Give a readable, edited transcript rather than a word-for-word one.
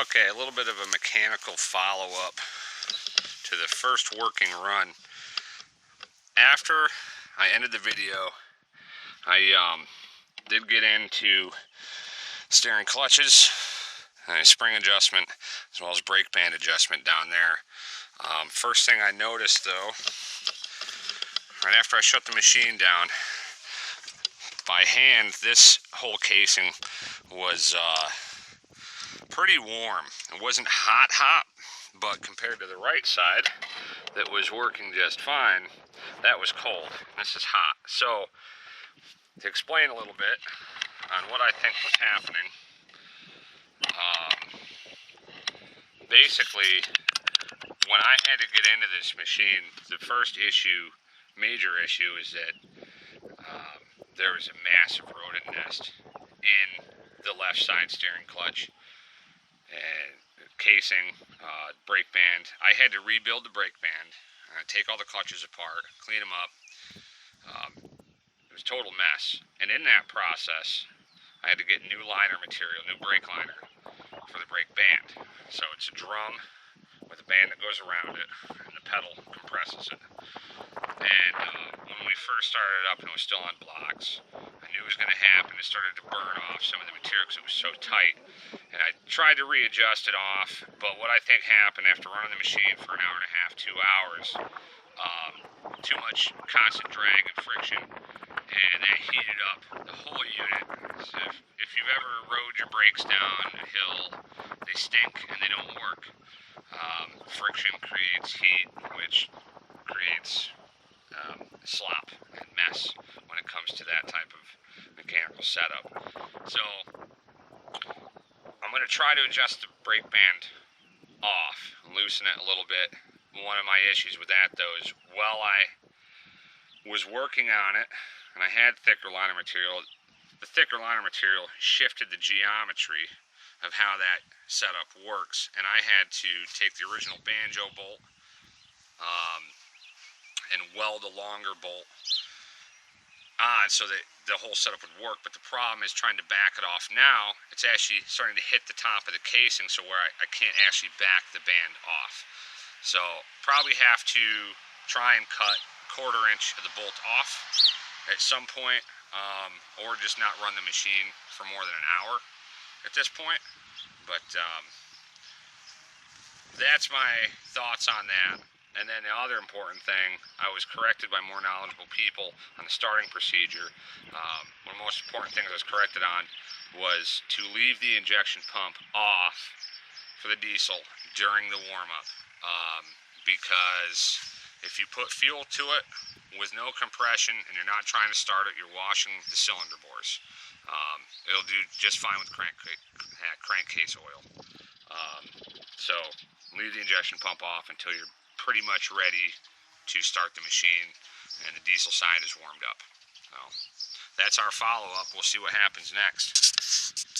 Okay, a little bit of a mechanical follow-up to the first working run. After I ended the video, I did get into steering clutches, spring adjustment, as well as brake band adjustment down there. First thing I noticed though, right after I shut the machine down, by hand, this whole casing was pretty warm. It wasn't hot, but compared to the right side that was working just fine, that was cold. This is hot. So, to explain a little bit on what I think was happening, basically, when I had to get into this machine, the first issue, major issue, is that there was a massive rodent nest in the left side steering clutch and casing, brake band. I had to rebuild the brake band, take all the clutches apart, clean them up. It was a total mess. And in that process, I had to get new liner material, new brake liner for the brake band. So it's a drum with a band that goes around it, and the pedal compresses it. And when we first started up and it was still on blocks, I knew it was going to happen. It started to burn off some of the material because it was so tight. And I tried to readjust it off, but what I think happened after running the machine for an hour and a half, 2 hours, too much constant drag and friction, and that heated up the whole unit. So if you've ever rode your brakes down a hill, they stink and they don't work. Friction creates heat, which creates slop and mess when it comes to that type of mechanical setup. So I'm going to try to adjust the brake band off, loosen it a little bit. One of my issues with that though is while I was working on it and I had thicker liner material, the thicker liner material shifted the geometry of how that setup works, and I had to take the original banjo bolt and weld a longer bolt on so that the whole setup would work. But the problem is trying to back it off now, it's actually starting to hit the top of the casing, so where I can't actually back the band off. So probably have to try and cut 1/4 inch of the bolt off at some point, or just not run the machine for more than an hour at this point. But that's my thoughts on that. And then the other important thing, I was corrected by more knowledgeable people on the starting procedure. One of the most important things I was corrected on was to leave the injection pump off for the diesel during the warm-up, because if you put fuel to it with no compression and you're not trying to start it, you're washing the cylinder bores. It'll do just fine with crankcase oil. So leave the injection pump off until you're pretty much ready to start the machine and the diesel side is warmed up. So that's our follow-up. We'll see what happens next.